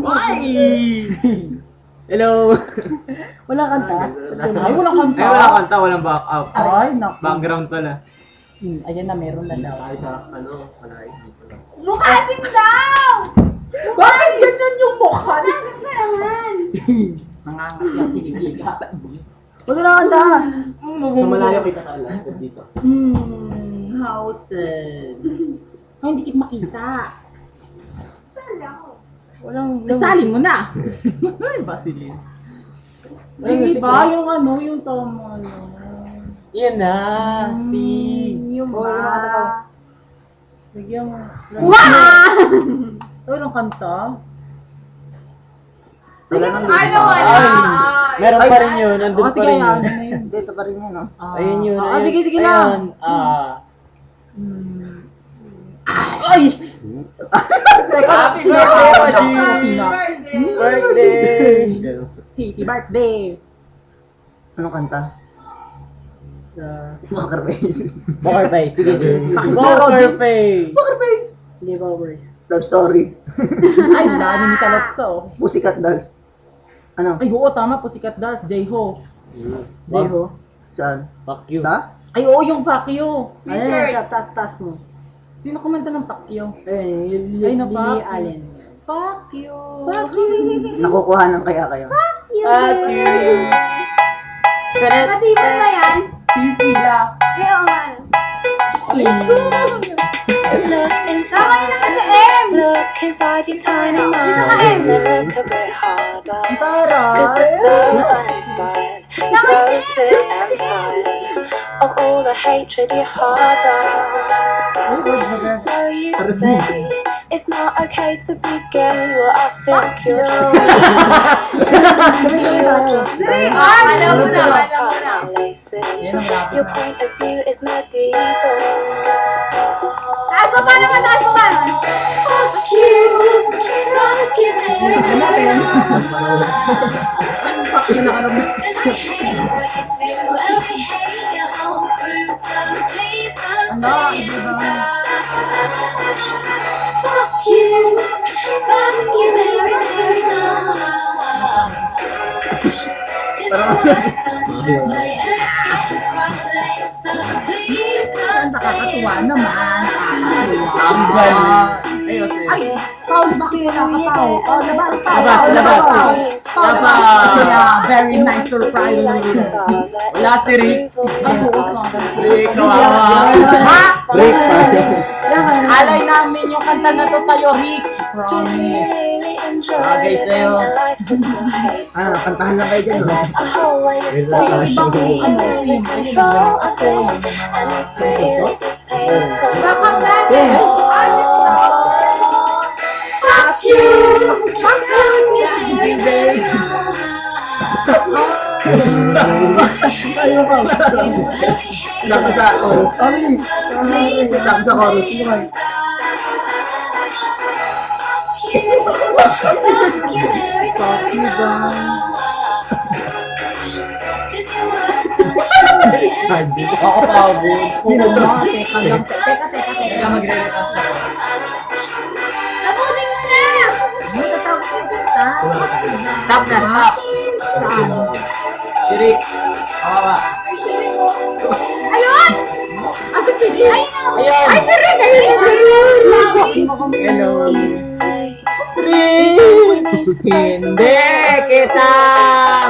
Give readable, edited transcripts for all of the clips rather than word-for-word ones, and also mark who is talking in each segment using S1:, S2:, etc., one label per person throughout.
S1: Ay! Hello!
S2: Wala kanta?
S3: Ay, walang kanta.
S1: Ay, wala kanta, walang backup.
S3: Ay, naku.
S1: Background pala.
S3: Ayan na, meron na daw.
S1: Ay, sa ano, malay.
S4: Mukha din daw!
S3: Bakit ganyan yung mukha?
S4: Bakit ba naman?
S3: Nangangat yung kinikili sa iyo.
S2: Wala na kanta.
S1: Sa malayo kita kala, dito.
S3: Houses. Ay, hindi kita makita.
S4: Salaw.
S2: Walang...
S3: Nasali mo na. Ay, Basilin.
S1: Ay,
S3: Ay,
S1: music
S3: iba
S1: na.
S3: yung ano, yung tomo, ano.
S1: Yan na, Steve.
S2: Yung
S3: Oh, yung
S2: ba?
S3: ano. Bigyan mo.
S4: Wow!
S3: Ay, walang kanta.
S2: Wala nang
S4: Ano wala?
S1: Ay, meron pa rin yun, nandun
S3: Oh,
S1: pa
S3: sige,
S1: rin
S3: yan.
S1: yun.
S3: Ano yun?
S2: Dito pa rin yan, no?
S1: Ayun yun,
S3: Ah,
S1: ayun.
S3: sige, sige
S1: Ayan,
S3: lang. Ay! Teka,
S1: Happy
S3: sino-
S1: birthday,
S3: sino-
S1: Maji!
S3: sino?
S1: Birthday!
S3: Happy birthday!
S2: Anong kanta? Poker Face.
S1: Poker face, sige, sige.
S3: Pakis na,
S1: Poker
S3: Roger.
S1: face!
S2: Poker Face!
S3: Livovers.
S2: Love Story.
S3: Ay, wala ni Miss Alotso.
S2: Pussycat Dolls. Ano?
S3: Ay, oo, tama po, Sikat Dolls, J-Ho. J-Ho.
S2: Saan?
S1: Fuck you.
S2: Ta?
S3: Ay, oo, yung Pacquiao.
S4: Richard.
S2: Tas mo.
S3: Sino kumanta ng Pacquiao?
S2: Ay,
S3: Ay, na Pacquiao. Pacquiao.
S2: Nakukuha ng kaya kayo.
S1: Fuck you!
S4: Matibay ba yan?
S3: Sisila.
S4: Ay, oo nga.
S5: Look
S4: Tama
S5: inside,
S4: yun naman sa M!
S5: look inside your tiny mind and look a bit harder.
S3: Taray.
S5: Cause we're so uninspired, so sick and tired of all the hatred you harbor. So you say it's not okay to be gay, well I think you're just you're just so
S4: alam mo na,
S5: your
S4: alam mo na.
S5: laces. Your point of view is medieval.
S4: Taas mo pa naman, taas mo pa naman.
S5: Fuck you, fuck you very much.
S3: Pacquiao na ka naman.
S5: Cause we hate what you do and we hate your whole crew, so please don't stay in touch. Fuck you very, very much. Cause words don't translate and it's getting quite late, so please don't stay in
S3: Nakakatuwa naman.
S5: touch.
S1: Ang galing. Ayun,
S3: Ay, Paul, bakit wala ka, Paul? Oh, labas, Paul.
S1: Labas, labas.
S3: Paul,
S1: Labas.
S3: Yeah, very nice surprise.
S1: Wala si Rick.
S3: Ay, oo, sorry.
S1: Rick, kawawa.
S3: Ha?
S1: Rick,
S3: Alay namin yung kanta na to sa'yo, Rick. Promise.
S1: Bagay sa'yo.
S2: Ano, kantahan lang kayo dyan, no?
S4: Bakang natin.
S5: Fuck you! Fuck you!
S2: Sakto sa chorus. Sakto sa chorus. Sino man?
S1: Nakakapagod.
S3: Oo nga, teka lang. Teka,
S1: magre-request ako.
S4: Nabutin mo na!
S3: Ano tatawag yung kanta?
S1: Stop na, stop.
S3: Saan?
S1: Si Rick. Kawawa.
S4: Ayun!
S3: Asa si Rick?
S4: Ayun!
S1: Ayun.
S4: Ay, si Rick! Ayun!
S1: Hello.
S5: You say
S1: Rick!
S5: we need to go to
S1: Hindi kita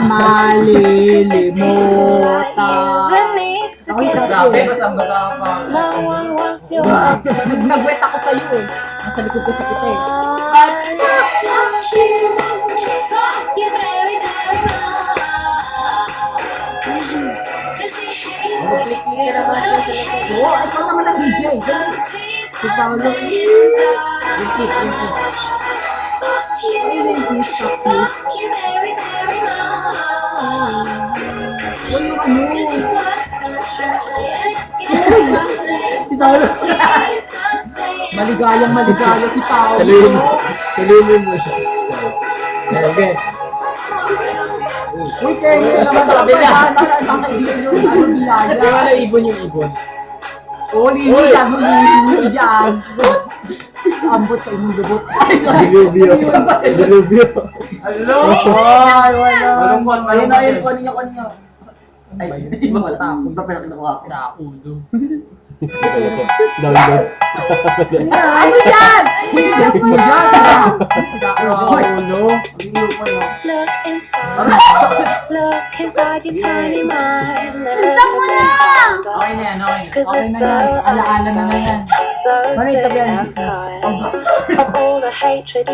S1: malilimutan.
S5: the need to get
S1: Grabe,
S5: to.
S1: basang-basa pa.
S5: No one wants your opinion.
S3: Nag-wet ako sa'yo eh. Nasa likod kasi kita eh.
S5: Fuck you, fuck you very, very much. 'Cause we hate what you do and we hate
S3: Oo, ikaw naman ang DJ. Ganun.
S5: please
S3: Si Paolo.
S5: don't stay in touch.
S3: Ricky.
S5: Fuck you, fuck you very, very much.
S3: O yung ano.
S5: 'Cause your words don't translate and it's getting quite late,
S3: Si
S5: so
S3: Paolo.
S5: please don't stay in touch.
S3: Maligayang si Paolo.
S1: Saluhin mo siya. Okay.
S3: Uy, kaya naman
S1: Sa kabila.
S3: Nakakaibigan yung ano nilaya.
S1: Kaya wala ibon yung ibon.
S3: Oo, Lili, gago Lili dyan. Ambot sa inyong lubot.
S1: Dilubyo. Dilubyo.
S3: Hello!
S1: Ay, wala.
S3: Malungkot,
S2: Ayun na, ayun,
S3: malungkot.
S2: kunin nyo. Ay, hindi ba wala? Punta pa yung kinukuha ko.
S3: Pinaulo.
S1: Download.
S4: Ano yan?
S3: Yes mo yan! Pinaulo.
S5: Look inside, look inside your tiny mind.
S4: Gusto mo na!
S3: Okay na yan, okay na.
S5: Cause
S3: Okay
S5: we're
S3: na
S5: so
S3: yan. Alaala na na yan.
S5: uninspired, so sick and tired of all the hatred